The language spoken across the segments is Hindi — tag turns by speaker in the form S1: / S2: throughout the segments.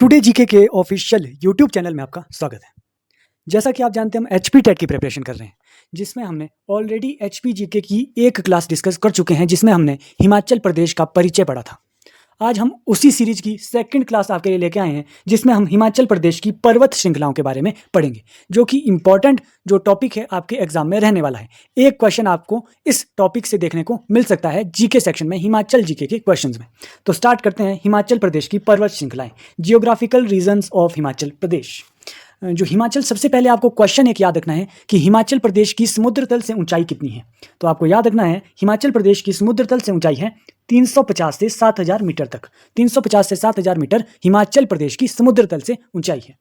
S1: टुडे जीके के ऑफिशियल यूट्यूब चैनल में आपका स्वागत है। जैसा कि आप जानते हैं हम एचपी टेट की प्रिपरेशन कर रहे हैं, जिसमें हमने ऑलरेडी एचपी जीके की एक क्लास डिस्कस कर चुके हैं, जिसमें हमने हिमाचल प्रदेश का परिचय पढ़ा था। आज हम उसी सीरीज की सेकंड क्लास आपके लिए लेके आए हैं, जिसमें हम हिमाचल प्रदेश की पर्वत श्रृंखलाओं के बारे में पढ़ेंगे, जो कि इंपॉर्टेंट जो टॉपिक है आपके एग्जाम में रहने वाला है। एक क्वेश्चन आपको इस टॉपिक से देखने को मिल सकता है जीके सेक्शन में, हिमाचल जीके के क्वेश्चंस में। तो स्टार्ट करते हैं हिमाचल प्रदेश की पर्वत श्रृंखलाएं, geographical regions of Himachal Pradesh. जो हिमाचल, सबसे पहले आपको क्वेश्चन एक याद रखना है कि हिमाचल प्रदेश की समुद्र तल से ऊंचाई कितनी है। तो आपको याद रखना है हिमाचल प्रदेश की समुद्र तल से ऊंचाई है 350 से 7000 मीटर तक। 350 से 7000 मीटर हिमाचल प्रदेश की समुद्र तल से ऊंचाई है।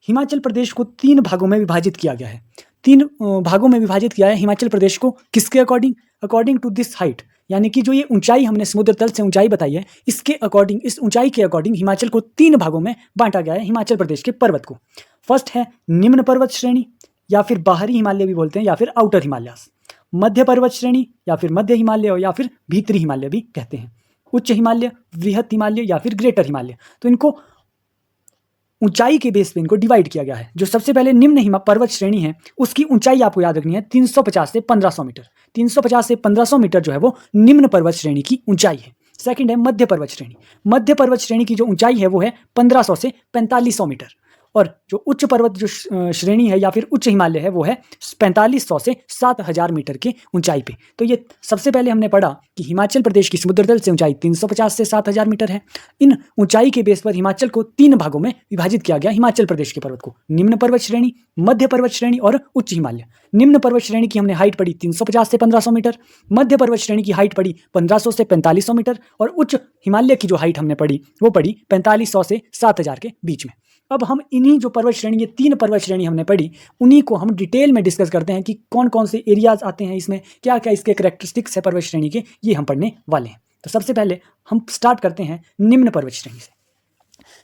S1: हिमाचल प्रदेश को 3 भागों में विभाजित किया गया है। 3 भागों में विभाजित किया है हिमाचल प्रदेश को। किसके अकॉर्डिंग टू दिस हाइट, यानी कि जो ये ऊंचाई हमने समुद्र तल से ऊंचाई बताई है, इसके अकॉर्डिंग, इस ऊंचाई के अकॉर्डिंग हिमाचल को 3 भागों में बांटा गया है हिमाचल प्रदेश के पर्वत को। फर्स्ट है निम्न पर्वत श्रेणी, या फिर बाहरी हिमालय भी बोलते हैं, या फिर आउटर हिमालयास। मध्य पर्वत श्रेणी, या फिर मध्य हिमालय, या फिर भीतरी हिमालय भी कहते हैं। उच्च हिमालय, वृहत हिमालय, या फिर ग्रेटर हिमालय। तो इनको ऊंचाई के बेस पे इनको डिवाइड किया गया है। जो सबसे पहले निम्न पर्वत श्रेणी है, उसकी ऊंचाई आपको याद रखनी है 350 से 1500 मीटर। 350 से 1500 मीटर जो है वो निम्न पर्वत श्रेणी की ऊंचाई है। सेकंड है मध्य पर्वत श्रेणी। मध्य पर्वत श्रेणी की जो ऊंचाई है वो है 1500 से 4500 मीटर। और जो उच्च पर्वत जो श्रेणी है, या फिर उच्च हिमालय है, वो है 4500 से 7000 मीटर के ऊंचाई पे। तो ये सबसे पहले हमने पढ़ा कि हिमाचल प्रदेश की समुद्र तल से ऊंचाई 350 से 7000 मीटर है। इन ऊंचाई के बेस पर हिमाचल को 3 भागों में विभाजित किया गया हिमाचल प्रदेश के पर्वत को। निम्न पर्वत श्रेणी, मध्य पर्वत श्रेणी और उच्च हिमालय। निम्न पर्वत श्रेणी की हमने हाइट पढ़ी 350 से 1500 मीटर। मध्य पर्वत श्रेणी की हाइट पढ़ी 1500 से 4500 मीटर। और उच्च हिमालय की जो हाइट हमने पढ़ी वो पढ़ी 4500 से 7000 के बीच में। अब हम इन्हीं जो पर्वत श्रेणी, ये 3 पर्वत श्रेणी हमने पढ़ी, उन्हीं को हम डिटेल में डिस्कस करते हैं कि कौन कौन से एरियाज आते हैं इसमें, क्या क्या इसके कैरेक्टरिस्टिक्स है पर्वत श्रेणी के, ये हम पढ़ने वाले हैं। तो सबसे पहले हम स्टार्ट करते हैं निम्न पर्वत श्रेणी से।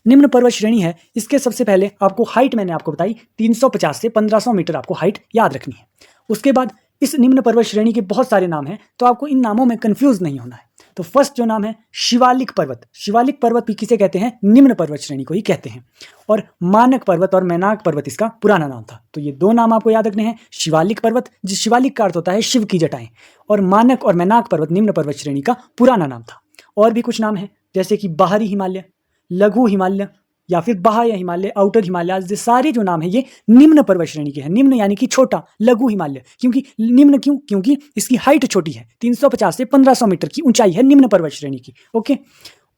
S1: निम्न पर्वत श्रेणी है, इसके सबसे पहले आपको हाइट मैंने आपको बताई 350 से 1500 मीटर आपको हाइट याद रखनी है। उसके बाद इस निम्न पर्वत श्रेणी के बहुत सारे नाम हैं, तो आपको इन नामों में कंफ्यूज नहीं होना है। तो फर्स्ट जो नाम है शिवालिक पर्वत। शिवालिक पर्वत भी किसे कहते हैं? निम्न पर्वत श्रेणी को ही कहते हैं। और मानक पर्वत और मैनाक पर्वत इसका पुराना नाम था। तो ये 2 नाम आपको याद रखने हैं। शिवालिक पर्वत, जिस शिवालिक का अर्थ होता है शिव की जटाएं, और मानक और मैनाक पर्वत निम्न पर्वत श्रेणी का पुराना नाम था। और भी कुछ नाम है, जैसे कि बाहरी हिमालय, लघु हिमालय, या फिर बाह्य हिमालय, आउटर हिमालय। ये सारे जो नाम है ये निम्न पर्वत श्रेणी के हैं। निम्न यानी कि छोटा, लघु हिमालय। क्योंकि निम्न क्यों? क्योंकि इसकी हाइट छोटी है। 350 से 1500 मीटर की ऊंचाई है निम्न पर्वत श्रेणी की। ओके,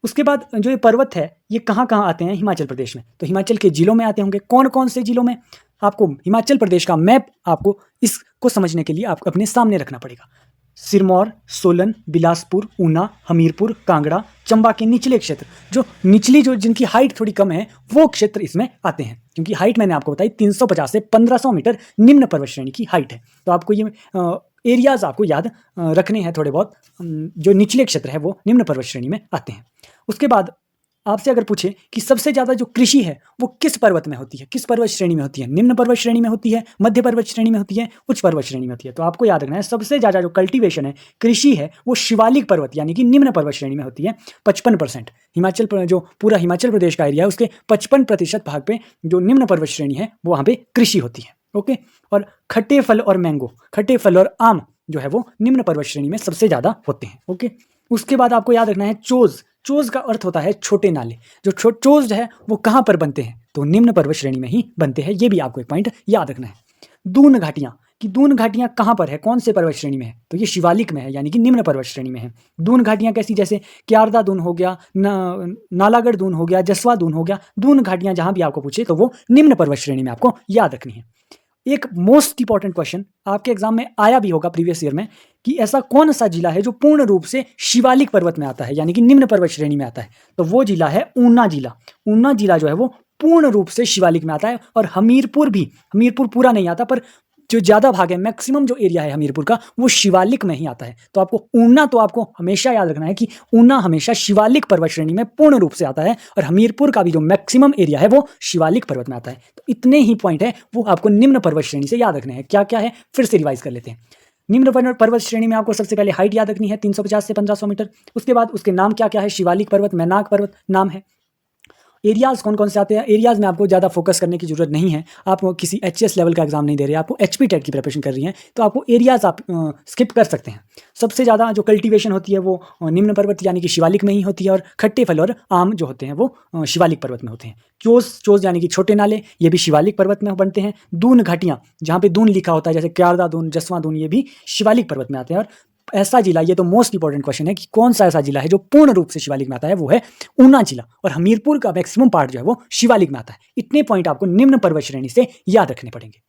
S1: उसके बाद जो ये पर्वत है ये कहाँ कहाँ आते हैं हिमाचल प्रदेश में? तो हिमाचल के जिलों में आते होंगे। कौन कौन से जिलों में? आपको हिमाचल प्रदेश का मैप आपको इसको समझने के लिए आपको अपने सामने रखना पड़ेगा। सिरमौर, सोलन, बिलासपुर, ऊना, हमीरपुर, कांगड़ा, चंबा के निचले क्षेत्र, जो निचली जो जिनकी हाइट थोड़ी कम है, वो क्षेत्र इसमें आते हैं। क्योंकि हाइट मैंने आपको बताई 350 से 1500 मीटर निम्न पर्वत श्रेणी की हाइट है। तो आपको ये एरियाज आपको याद रखने हैं थोड़े बहुत। जो निचले क्षेत्र है वो निम्न पर्वत श्रेणी में आते हैं। उसके बाद आपसे अगर पूछे कि सबसे ज़्यादा जो कृषि है वो किस पर्वत में होती है, किस पर्वत श्रेणी में होती है? निम्न पर्वत श्रेणी में होती है, मध्य पर्वत श्रेणी में होती है, उच्च पर्वत श्रेणी में होती है। तो आपको याद रखना है सबसे ज़्यादा जो कल्टीवेशन है, कृषि है, वो शिवालिक पर्वत यानी कि निम्न पर्वत श्रेणी में होती है। 55% हिमाचल, जो पूरा हिमाचल प्रदेश का एरिया है उसके 55% भाग पे जो निम्न पर्वत श्रेणी है वो वहाँ पे कृषि होती है। ओके, और खट्टे फल और मैंगो, खट्टे फल और आम जो है वो निम्न पर्वत श्रेणी में सबसे ज़्यादा होते हैं। ओके, उसके बाद आपको याद रखना है चोज। चोज का अर्थ होता है छोटे नाले। जो चोज है वो कहाँ पर बनते हैं? तो निम्न पर्वत श्रेणी में ही बनते हैं। ये भी आपको एक पॉइंट याद रखना है। दून घाटियाँ, कि दून घाटियाँ कहाँ पर है, कौन से पर्वत श्रेणी में है? तो ये शिवालिक में है, यानी कि निम्न पर्वत श्रेणी में है। दून घाटियाँ कैसी? जैसे क्यारदा दून हो गया, नालागढ़ दून हो गया, जसवा दून हो गया। दून घाटियाँ जहाँ भी आपको पूछे तो वो निम्न पर्वत श्रेणी में आपको याद रखनी है। एक मोस्ट इंपॉर्टेंट क्वेश्चन आपके एग्जाम में आया भी होगा प्रीवियस ईयर में, कि ऐसा कौन सा जिला है जो पूर्ण रूप से शिवालिक पर्वत में आता है, यानी कि निम्न पर्वत श्रेणी में आता है? तो वो जिला है ऊना जिला। ऊना जिला जो है वो पूर्ण रूप से शिवालिक में आता है। और हमीरपुर भी, हमीरपुर पूरा नहीं आता, पर जो ज़्यादा भाग है, मैक्सिमम जो एरिया है हमीरपुर का, वो शिवालिक में ही आता है। तो आपको ऊना, तो आपको हमेशा याद रखना है कि ऊना हमेशा शिवालिक पर्वत श्रेणी में पूर्ण रूप से आता है, और हमीरपुर का भी जो मैक्सिमम एरिया है वो शिवालिक पर्वत में आता है। तो इतने ही पॉइंट है वो आपको निम्न पर्वत श्रेणी से याद रखने हैं। क्या क्या है फिर से रिवाइज कर लेते हैं। निम्न पर्वत श्रेणी में आपको सबसे पहले हाइट याद रखनी है 350 से 1500 मीटर। उसके बाद उसके नाम क्या क्या है? शिवालिक पर्वत, मैनाक पर्वत नाम है। एरियाज़ कौन कौन से आते हैं, एरियाज़ में आपको ज़्यादा फोकस करने की जरूरत नहीं है। आप किसी एचएस लेवल का एग्जाम नहीं दे रहे, आपको एचपी टेट की प्रिपरेशन कर रही हैं, तो आपको एरियाज़ आप स्किप कर सकते हैं। सबसे ज़्यादा जो कल्टीवेशन होती है वो निम्न पर्वत यानी कि शिवालिक में ही होती है, और खट्टे फल और आम जो होते हैं वो शिवालिक पर्वत में होते हैं। चोस यानी कि छोटे नाले, ये भी शिवालिक पर्वत में बनते हैं। दून घाटियाँ, जहाँ पे दून लिखा होता है, जैसे क्यारदा दून, जसवां दून, ये भी शिवालिक पर्वत में आते हैं। और ऐसा जिला, ये तो मोस्ट इंपॉर्टेंट क्वेश्चन है कि कौन सा ऐसा जिला है जो पूर्ण रूप से शिवालिक में आता है, वो है ऊना जिला। और हमीरपुर का मैक्सिमम पार्ट जो है वो शिवालिक में आता है। इतने पॉइंट आपको निम्न पर्वत श्रेणी से याद रखने पड़ेंगे।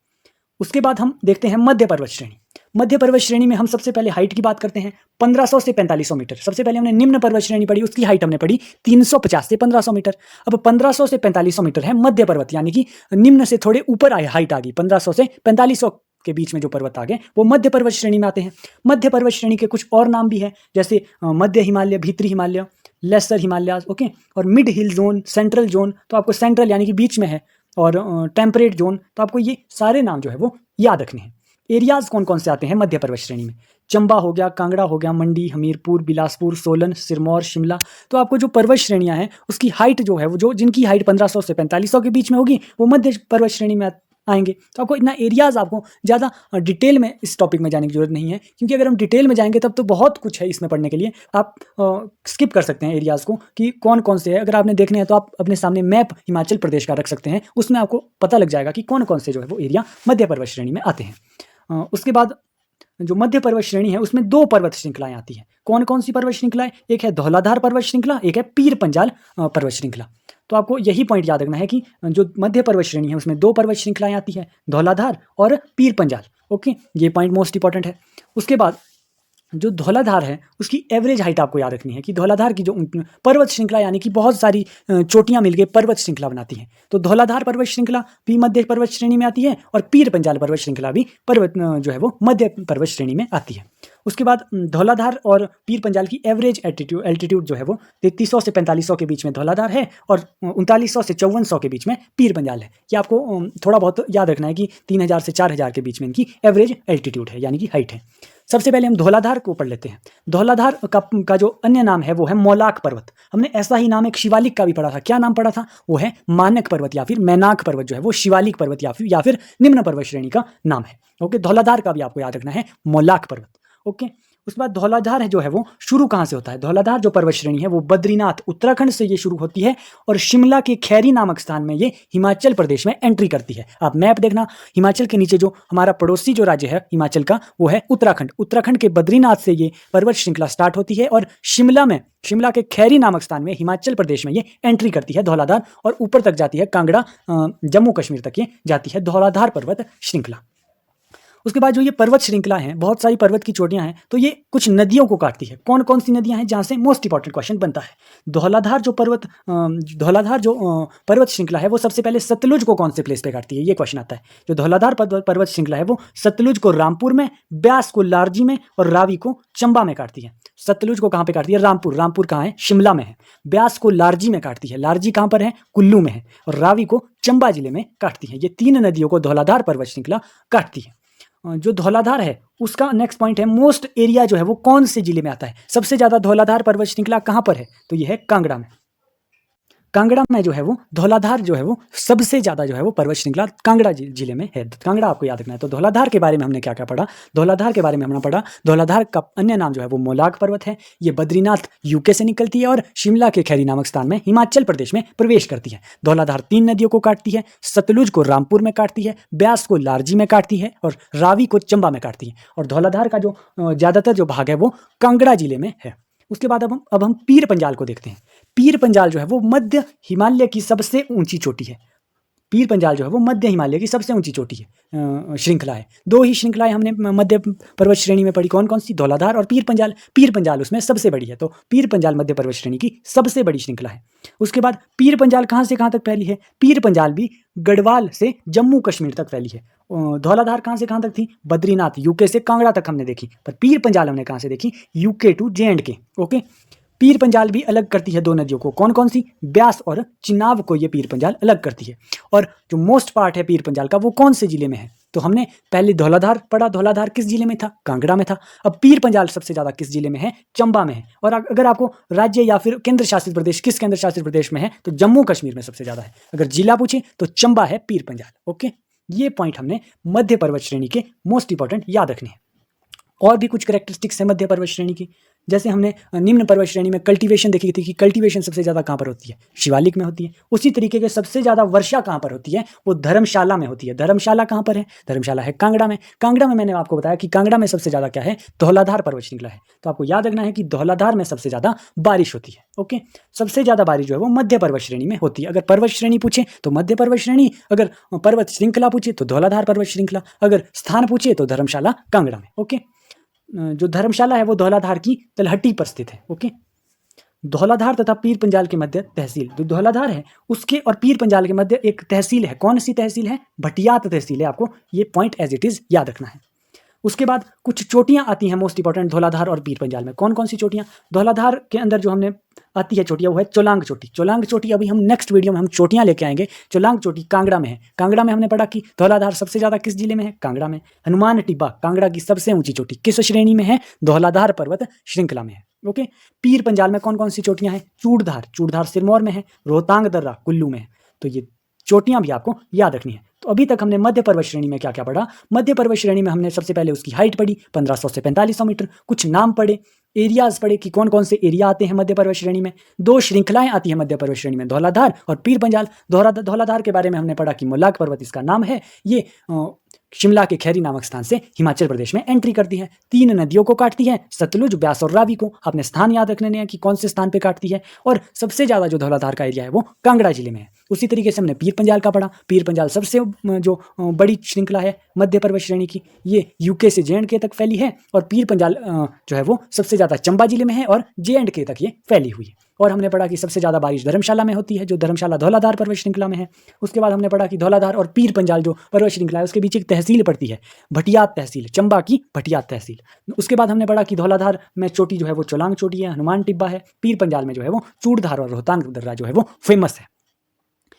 S1: उसके बाद हम देखते हैं मध्य पर्वत श्रेणी। मध्य पर्वत श्रेणी में हम सबसे पहले हाइट की बात करते हैं, 1500 से 4500 मीटर। सबसे पहले हमने निम्न पर्वत श्रेणी पढ़ी, उसकी हाइट हमने पढ़ी 350 से 1500 मीटर। अब 1500 से 4500 मीटर है मध्य पर्वत, यानी कि निम्न से थोड़े ऊपर आए हाइट आ गई, 1500 से 4500 के बीच में जो पर्वत आ गए वो मध्य पर्वत श्रेणी में आते हैं। मध्य पर्वत श्रेणी के कुछ और नाम भी है, जैसे मध्य हिमालय, भीतरी हिमालय, लेसर हिमालय, ओके, और मिड हिल जोन, सेंट्रल जोन, तो आपको सेंट्रल यानी कि बीच में है, और टेम्परेट जोन, तो आपको ये सारे नाम जो है वो याद रखने हैं। एरियाज कौन कौन से आते हैं मध्य पर्वत श्रेणी में, चंबा हो गया, कांगड़ा हो गया, मंडी, हमीरपुर, बिलासपुर, सोलन, सिरमौर, शिमला। तो आपको जो पर्वत श्रेणियां हैं उसकी हाइट जो है वो, जो जिनकी हाइट 1500 से 4500 के बीच में होगी, वो मध्य पर्वत श्रेणी में आएंगे। तो आपको इतना एरियाज, आपको ज़्यादा डिटेल में इस टॉपिक में जाने की जरूरत नहीं है, क्योंकि अगर हम डिटेल में जाएंगे तब तो बहुत कुछ है इसमें पढ़ने के लिए। आप स्किप कर सकते हैं एरियाज़ को कि कौन कौन से है। अगर आपने देखने हैं तो आप अपने सामने मैप हिमाचल प्रदेश का रख सकते हैं, उसमें आपको पता लग जाएगा कि कौन कौन से जो है वो एरिया मध्य पर्वत श्रेणी में आते हैं। उसके बाद जो मध्य पर्वत श्रेणी है उसमें 2 पर्वत श्रृंखलाएं आती हैं। कौन कौन सी पर्वत श्रृंखलाएं, एक है धौलाधार पर्वत श्रृंखला, एक है पीर पंजाल पर्वत श्रृंखला। तो आपको यही पॉइंट याद रखना है कि जो मध्य पर्वत श्रेणी है उसमें 2 पर्वत श्रृंखलाएं आती है, धौलाधार और पीर पंजाल, ओके, ये पॉइंट मोस्ट इंपॉर्टेंट है। उसके बाद जो धौलाधार है उसकी एवरेज हाइट आपको याद रखनी है कि धौलाधार की जो पर्वत श्रृंखला, यानी कि बहुत सारी चोटियां मिलकर पर्वत श्रृंखला बनाती हैं, तो धौलाधार पर्वत श्रृंखला भी मध्य पर्वत श्रेणी में आती है, और पीर पंजाल पर्वत श्रृंखला भी पर्वत जो है वो मध्य पर्वत श्रेणी में आती है। उसके बाद धौलाधार और पीर पंजाल की एवरेज एल्टीट्यूड जो है वो 3300 से 4500 के बीच में धौलाधार है, और 3900 से 5400 के बीच में पीर पंजाल है। ये आपको थोड़ा बहुत याद रखना है कि 3000 से 4000 के बीच में इनकी एवरेज एल्टीट्यूड है, यानी कि हाइट है। सबसे पहले हम धौलाधार को पढ़ लेते हैं। धौलाधार का जो अन्य नाम है वो है मौलाक पर्वत। हमने ऐसा ही नाम एक शिवालिक का भी पढ़ा था, क्या नाम पढ़ा था, वो है मानक पर्वत या फिर मैनाक पर्वत, जो है वो शिवालिक पर्वत या फिर निम्न पर्वत श्रेणी का नाम है। ओके, धौलाधार का भी आपको याद रखना है मौलाक पर्वत। ओके, उसके बाद धौलाधार है जो है वो शुरू कहाँ से होता है, धौलाधार जो पर्वत श्रेणी है वो बद्रीनाथ उत्तराखंड से ये शुरू होती है, और शिमला के खैरी नामक स्थान में ये हिमाचल प्रदेश में एंट्री करती है। आप मैप देखना, हिमाचल के नीचे जो हमारा पड़ोसी जो राज्य है हिमाचल का वो है उत्तराखंड। उत्तराखंड के बद्रीनाथ से ये पर्वत श्रृंखला स्टार्ट होती है, और शिमला के खैरी नामक स्थान में हिमाचल प्रदेश में ये एंट्री करती है धौलाधार, और ऊपर तक जाती है, कांगड़ा जम्मू कश्मीर तक ये जाती है धौलाधार पर्वत श्रृंखला। उसके बाद जो ये पर्वत श्रृंखला है, बहुत सारी पर्वत की चोटियां हैं, तो ये कुछ नदियों को काटती है। कौन कौन सी नदियां हैं, जहां से मोस्ट इंपॉर्टेंट क्वेश्चन बनता है। धौलाधार जो पर्वत श्रृंखला है वो सबसे पहले सतलुज को कौन से प्लेस पे काटती है, ये क्वेश्चन आता है। जो धौलाधार पर्वत श्रृंखला है वो सतलुज को रामपुर में, ब्यास को लारजी में, और रावी को चंबा में काटती है। सतलुज को कहाँ पे काटती है, रामपुर कहाँ है, शिमला में है। ब्यास को लारजी में काटती है, लारजी कहाँ पर है, कुल्लू में है। और रावी को चंबा जिले में काटती है। ये 3 नदियों को धौलाधार पर्वत श्रृंखला काटती है। जो धौलाधार है उसका नेक्स्ट पॉइंट है मोस्ट एरिया जो है वो कौन से जिले में आता है। सबसे ज्यादा धौलाधार पर्वत श्रृंखला कहाँ पर है, तो यह है कांगड़ा में। कांगड़ा में जो है वो धौलाधार जो है वो सबसे ज़्यादा जो है वो पर्वत श्रृंखला कांगड़ा जिले में है। कांगड़ा आपको याद रखना है। तो धौलाधार के बारे में हमने क्या क्या पढ़ा, धौलाधार के बारे में हमने पढ़ा धौलाधार का अन्य नाम जो है वो मौलाक पर्वत है। ये बद्रीनाथ यूके से निकलती है और शिमला के खैरी नामक स्थान में हिमाचल प्रदेश में प्रवेश करती है। धौलाधार 3 नदियों को काटती है, सतलुज को रामपुर में काटती है, ब्यास को लारजी में काटती है और रावी को चंबा में काटती है। और धौलाधार का जो ज़्यादातर जो भाग है वो कांगड़ा जिले में है। उसके बाद अब हम पीर पंजाल को देखते हैं। पीर पंजाल जो है वो मध्य हिमालय की सबसे ऊंची चोटी है। पीर पंजाल जो है वो मध्य हिमालय की सबसे ऊंची चोटी है, श्रृंखला है। 2 ही श्रृंखलाएं हमने मध्य पर्वत श्रेणी में पढ़ी, कौन कौन सी, धौलाधार और पीर पंजाल। पीर पंजाल उसमें सबसे बड़ी है, तो पीर पंजाल मध्य पर्वत श्रेणी की सबसे बड़ी श्रृंखला है। उसके बाद पीर पंजाल कहाँ से कहाँ तक फैली है, पीर पंजाल भी गढ़वाल से जम्मू कश्मीर तक फैली है। धौलाधार कहाँ से कहाँ तक थी, बद्रीनाथ यूके से कांगड़ा तक हमने देखी, पर पीर पंजाल हमने कहाँ से देखी, यूके टू जे एंड के। ओके, पीर पंजाल भी अलग करती है दो नदियों को, कौन कौन सी? ब्यास और चिनाब को ये पीर पंजाल अलग करती है। और जो मोस्ट पार्ट है पीर पंजाल का वो कौन से जिले में है? तो हमने पहले धौलाधार पढ़ा, धौलाधार किस जिले में था? कांगड़ा में था। अब पीर पंजाल सबसे ज़्यादा किस जिले में है? चंबा में है। और अगर आपको राज्य या फिर केंद्र शासित प्रदेश, किस केंद्र शासित प्रदेश में है? तो जम्मू कश्मीर में सबसे ज़्यादा है। अगर जिला पूछे तो चंबा है पीर पंजाल। ओके, ये पॉइंट हमने मध्य पर्वत श्रेणी के मोस्ट इंपॉर्टेंट याद रखने हैं। और भी कुछ कैरेक्टरिस्टिक्स है मध्य पर्वत श्रेणी की, जैसे हमने निम्न पर्वत श्रेणी में कल्टीवेशन देखी थी कि कल्टीवेशन सबसे ज़्यादा कहाँ पर होती है? शिवालिक में होती है। उसी तरीके के सबसे ज़्यादा वर्षा कहाँ पर होती है? वो धर्मशाला में होती है। धर्मशाला कहाँ पर है? धर्मशाला है कांगड़ा में। कांगड़ा में मैंने आपको बताया कि कांगड़ा में सबसे ज़्यादा क्या है? धौलाधार पर्वत श्रृंखला है। तो आपको याद रखना है कि धौलाधार में सबसे ज़्यादा बारिश होती है। ओके, सबसे ज़्यादा बारिश जो है वो मध्य पर्वत श्रेणी में होती है। अगर पर्वत श्रेणी पूछे तो मध्य पर्वत श्रेणी, अगर पर्वत श्रृंखला पूछे तो धौलाधार पर्वत श्रृंखला, अगर स्थान पूछे तो धर्मशाला कांगड़ा में। ओके, जो धर्मशाला है वो धौलाधार की तलहटी पर स्थित है। ओके, धौलाधार तथा पीर पंजाल के मध्य तहसील, जो धौलाधार है उसके और पीर पंजाल के मध्य एक तहसील है। कौन सी तहसील है? भटियात तहसील है। आपको ये पॉइंट एज इट इज याद रखना है। उसके बाद कुछ चोटियां आती हैं मोस्ट इंपॉर्टेंट धौलाधार और पीर पंजाल में। कौन कौन सी चोटियां? धौलाधार के अंदर जो हमने आती है चोटियां वो है चोलांग चोटी। चोलांग चोटी अभी हम नेक्स्ट वीडियो में हम चोटियां लेके आएंगे। चोलांग चोटी कांगड़ा में है। कांगड़ा में हमने पढ़ा कि धौलाधार सबसे ज़्यादा किस जिले में है? कांगड़ा में। हनुमान टिब्बा कांगड़ा की सबसे ऊंची चोटी किस श्रेणी में है? धौलाधार पर्वत श्रृंखला में है। ओके, पीर पंजाल में कौन कौन सी चोटियां हैं? चूड़धार, चूड़धार सिरमौर में है। रोहतांग दर्रा कुल्लू में है। तो ये चोटियां भी आपको याद रखनी है। तो अभी तक हमने मध्य पर्वत श्रेणी में क्या क्या पढ़ा? मध्य पर्वत श्रेणी में हमने सबसे पहले उसकी हाइट पढ़ी 1500 से 4500 मीटर। कुछ नाम पढ़े, एरियाज पढ़े कि कौन कौन से एरिया आते हैं मध्य पर्वत श्रेणी में। दो श्रृंखलाएं आती हैं मध्य पर्वत श्रेणी में, धौलाधार और पीर पंजाल। धौलाधार के बारे में हमने पढ़ा कि मोलाग पर्वत इसका नाम है। ये शिमला के खैरी नामक स्थान से हिमाचल प्रदेश में एंट्री करती है। 3 नदियों को काटती है, सतलुज, ब्यास और रावी को। आपने स्थान याद रखने हैं कि कौन से स्थान पे काटती है। और सबसे ज़्यादा जो धौलाधार का एरिया है वो कांगड़ा जिले में है। उसी तरीके से हमने पीर पंजाल का पढ़ा। पीर पंजाल सबसे जो बड़ी श्रृंखला है मध्य पर्वत श्रेणी की, ये यूके से जे.एंड.के तक फैली है। और पीर पंजाल जो है वो सबसे ज़्यादा चंबा जिले में है और जे.एंड.के तक ये फैली हुई है। और हमने पढ़ा कि सबसे ज़्यादा बारिश धर्मशाला में होती है, जो धर्मशाला धौलाधार पर्वत श्रृंखला में है। उसके बाद हमने पढ़ा कि धौलाधार और पीर पंजाल जो पर्वत श्रृंखला है उसके बीच एक तहसील पड़ती है, भटियात तहसील, चंबा की भटियात तहसील। उसके बाद हमने पढ़ा कि धौलाधार में चोटी जो है वो चोलांग चोटी है, हनुमान टिब्बा है। पीर पंजाल में जो है वो चूड़धार और रोहतांग दर्रा जो है वो फेमस है।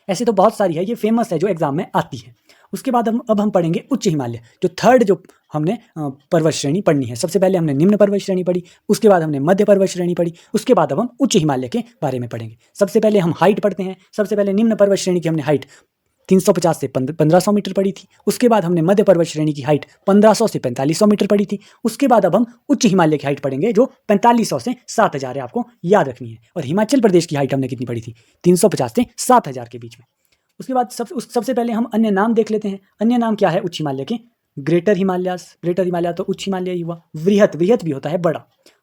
S1: ऐसे तो बहुत सारी है, ये फेमस है जो एग्जाम में आती है। उसके बाद अब हम पढ़ेंगे उच्च हिमालय, जो थर्ड जो हमने पर्वत श्रेणी पढ़नी है। सबसे पहले हमने निम्न पर्वत श्रेणी पढ़ी, उसके बाद हमने मध्य पर्वत श्रेणी पढ़ी, उसके बाद अब हम उच्च हिमालय के बारे में पढ़ेंगे। सबसे पहले हम हाइट पढ़ते हैं। सबसे पहले निम्न पर्वत श्रेणी की हमने हाइट 350 से 1500 मीटर पड़ी थी। उसके बाद हमने मध्य पर्वत श्रेणी की हाइट 1500 से 4500 मीटर पड़ी थी। उसके बाद अब हम उच्च हिमालय की हाइट पढ़ेंगे जो 4500 से 7000 है, आपको याद रखनी है। और हिमाचल प्रदेश की हाइट हमने कितनी पढ़ी थी? 350 से 7000 के बीच में। उसके बाद सबसे पहले हम अन्य नाम देख लेते हैं। अन्य नाम क्या है उच्च हिमालय के? ग्रेटर हिमालयाज, ग्रेटर हिमालय तो उच्च हिमालय ही हुआ। वृहत, वृहत भी होता है बड़ा।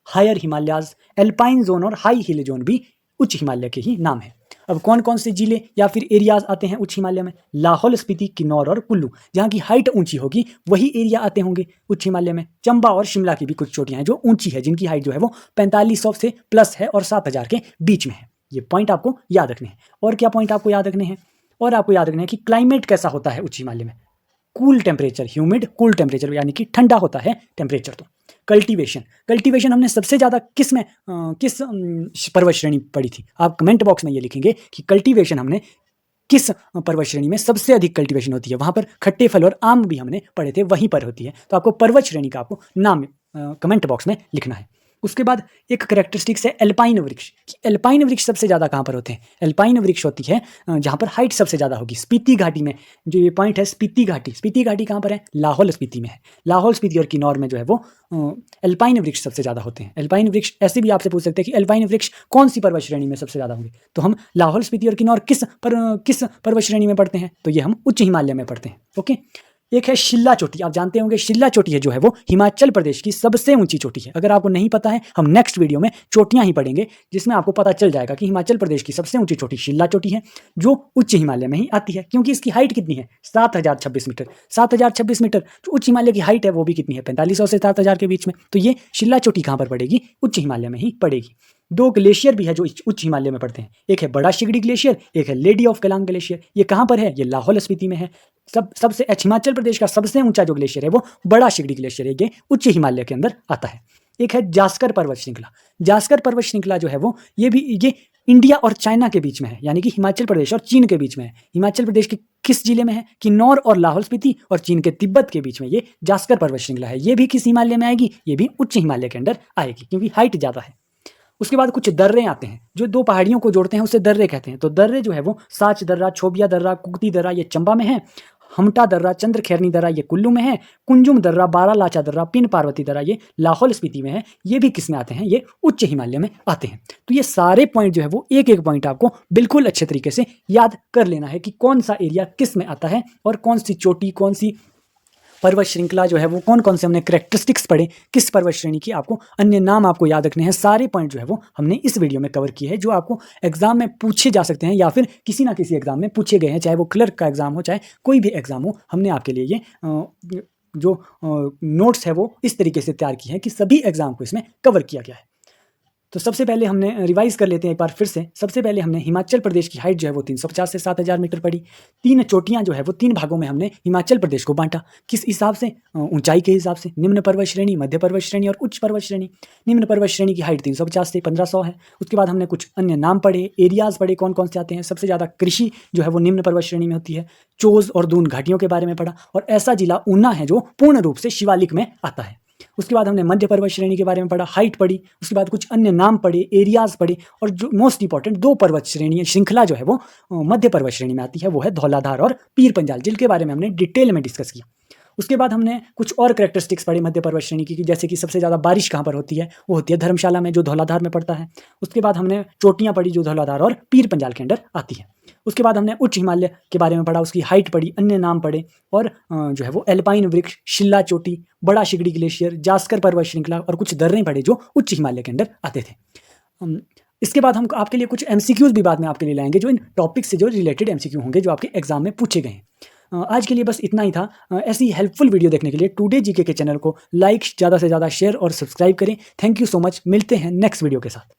S1: हायर हिमालयाज, एल्पाइन जोन और हाई हिल जोन भी उच्च हिमालय के ही नाम है। अब कौन कौन से जिले या फिर एरियाज आते हैं उच्च हिमालय में? लाहौल स्पीति, किन्नौर और कुल्लू। जहाँ की हाइट ऊंची होगी वही एरिया आते होंगे उच्च हिमालय में। चंबा और शिमला की भी कुछ चोटियां हैं जो ऊंची है, जिनकी हाइट जो है वो 4500 से प्लस है और 7000 के बीच में है। ये पॉइंट आपको याद रखने हैं। और क्या पॉइंट आपको याद रखने हैं? और आपको याद रखना है कि क्लाइमेट कैसा होता है उच्च हिमालय में? Cool temperature, humid cool temperature, यानी कि ठंडा होता है टेम्परेचर। तो कल्टीवेशन हमने सबसे ज़्यादा किस पर्वत श्रेणी पढ़ी थी? आप कमेंट बॉक्स में ये लिखेंगे कि कल्टीवेशन हमने किस पर्वत श्रेणी में सबसे अधिक कल्टीवेशन होती है। वहाँ पर खट्टे फल और आम भी हमने पढ़े थे, वहीं पर होती है। तो आपको पर्वत श्रेणी का आपको नाम कमेंट बॉक्स में लिखना है। उसके बाद एक करेक्टरिस्टिक्स है एल्पाइन वृक्ष। एल्पाइन वृक्ष सबसे ज़्यादा कहाँ पर होते हैं? एल्पाइन वृक्ष होती है जहाँ पर हाइट सबसे ज़्यादा होगी। स्पीति घाटी में जो ये पॉइंट है, स्पीति घाटी। स्पीति घाटी कहाँ पर है? लाहौल स्पीति में है। लाहौल स्पीति और किन्नौर में जो है वो एल्पाइन वृक्ष सबसे ज़्यादा होते हैं। एल्पाइन वृक्ष ऐसे भी आपसे पूछ सकते हैं कि एल्पाइन वृक्ष कौन सी पर्वत श्रेणी में सबसे ज़्यादा होंगे? तो हम लाहौल स्पीति और किन्नौर किस पर्वत श्रेणी में पढ़ते हैं? तो ये हम उच्च हिमालय में पढ़ते हैं। ओके, एक है शिल्ला चोटी। आप जानते होंगे शिल्ला चोटी है जो है वो हिमाचल प्रदेश की सबसे ऊंची चोटी है। अगर आपको नहीं पता है, हम नेक्स्ट वीडियो में चोटियां ही पढ़ेंगे जिसमें आपको पता चल जाएगा कि हिमाचल प्रदेश की सबसे ऊंची चोटी शिल्ला चोटी है, जो उच्च हिमालय में ही आती है। क्योंकि इसकी हाइट कितनी है? 7026 मीटर। 7026 मीटर जो उच्च हिमालय की हाइट है वो भी कितनी है? 4500 से 7000 के बीच में। तो ये शिल्ला चोटी कहाँ पर पड़ेगी? उच्च हिमालय में ही पड़ेगी। दो ग्लेशियर भी है जो उच्च हिमालय में पड़ते हैं। एक है बड़ा शिगड़ी ग्लेशियर, एक है लेडी ऑफ केलांग ग्लेशियर। ये कहाँ पर है? ये लाहौल स्पीति में है। सबसे हिमाचल प्रदेश का सबसे ऊंचा जो ग्लेशियर है वो बड़ा शिगड़ी ग्लेशियर है, ये उच्च हिमालय के अंदर आता है। एक है जास्कर पर्वत श्रृंखला। जास्कर पर्वत श्रृंखला जो है वो ये इंडिया और चाइना के बीच में है, यानी कि हिमाचल प्रदेश और चीन के बीच में है। हिमाचल प्रदेश के किस जिले में है? किन्नौर और लाहौल स्पीति, और चीन के तिब्बत के बीच में ये जास्कर पर्वत श्रृंखला है। ये भी किस हिमालय में आएगी? ये भी उच्च हिमालय के अंदर आएगी, क्योंकि हाइट ज़्यादा है। उसके बाद कुछ दर्रे आते हैं जो दो पहाड़ियों को जोड़ते हैं, उसे दर्रे कहते हैं। तो दर्रे जो है वो साच दर्रा, छोबिया दर्रा, कुगती दर्रा ये चंबा में है। हमटा दर्रा, चंद्रखैरनी दर्रा ये कुल्लू में है। कुंजुम दर्रा, बारालाचा दर्रा, पिन पार्वती दर्रा ये लाहौल स्पीति में है। ये भी किस में आते हैं? ये उच्च हिमालय में आते हैं। तो ये सारे पॉइंट जो है वो एक एक पॉइंट आपको बिल्कुल अच्छे तरीके से याद कर लेना है कि कौन सा एरिया किस में आता है और कौन सी चोटी, कौन सी पर्वत श्रृंखला जो है वो कौन कौन से हमने करेक्टरिस्टिक्स पढ़े, किस पर्वत श्रेणी की आपको अन्य नाम आपको याद रखने हैं। सारे पॉइंट जो है वो हमने इस वीडियो में कवर किए हैं, जो आपको एग्जाम में पूछे जा सकते हैं या फिर किसी ना किसी एग्जाम में पूछे गए हैं, चाहे वो क्लर्क का एग्जाम हो, चाहे कोई भी एग्जाम हो। हमने आपके लिए ये जो नोट्स है वो इस तरीके से तैयार किए हैं कि सभी एग्जाम को इसमें कवर किया गया है। तो सबसे पहले हमने रिवाइज कर लेते हैं एक बार फिर से। सबसे पहले हमने हिमाचल प्रदेश की हाइट जो है वो 350 से 7000 मीटर पड़ी। 3 चोटियां जो है वो 3 भागों में हमने हिमाचल प्रदेश को बांटा। किस हिसाब से? ऊंचाई के हिसाब से। निम्न पर्वत श्रेणी, मध्य पर्वत श्रेणी और उच्च पर्वत श्रेणी। निम्न पर्वत श्रेणी की हाइट 350 से 1500 है। उसके बाद हमने कुछ अन्य नाम पढ़े, एरियाज पढ़े, कौन कौन से आते हैं। सबसे ज़्यादा कृषि जो है वो निम्न पर्वत श्रेणी में होती है। चोज और दून घाटियों के बारे में पढ़ा, और ऐसा जिला ऊना है जो पूर्ण रूप से शिवालिक में आता है। उसके बाद हमने मध्य पर्वत श्रेणी के बारे में पढ़ा, हाइट पढ़ी। उसके बाद कुछ अन्य नाम पढ़े, एरियाज पढ़े, और जो मोस्ट इंपॉर्टेंट 2 पर्वत श्रेणी श्रृंखला जो है वो मध्य पर्वत श्रेणी में आती है, वो है धौलाधार और पीर पंजाल, जिनके बारे में हमने डिटेल में डिस्कस किया। उसके बाद हमने कुछ और करेक्टरिस्टिक्स पढ़े मध्य पर्वत श्रेणी की, जैसे कि सबसे ज़्यादा बारिश कहाँ पर होती है? वो होती है धर्मशाला में, जो धौलाधार में पड़ता है। उसके बाद हमने चोटियाँ पढ़ी जो धौलाधार और पीर पंजाल के अंदर आती है। उसके बाद हमने उच्च हिमालय के बारे में पढ़ा, उसकी हाइट पढ़ी, अन्य नाम पढ़े, और जो है वो एल्पाइन वृक्ष, शिल्ला चोटी, बड़ा शिगड़ी ग्लेशियर, जास्कर पर्वत श्रृंखला और कुछ दर्रे पढ़े जो उच्च हिमालय के अंदर आते थे। इसके बाद हम आपके लिए कुछ MCQs भी बाद में आपके लिए लाएंगे, जो इन टॉपिक से जो रिलेटेड MCQ होंगे, जो आपके एग्जाम में पूछे गए हैं। आज के लिए बस इतना ही था। ऐसी हेल्पफुल वीडियो देखने के लिए टुडे जीके के चैनल को लाइक, ज़्यादा से ज़्यादा शेयर और सब्सक्राइब करें। Thank you so much. मिलते हैं नेक्स्ट वीडियो के साथ।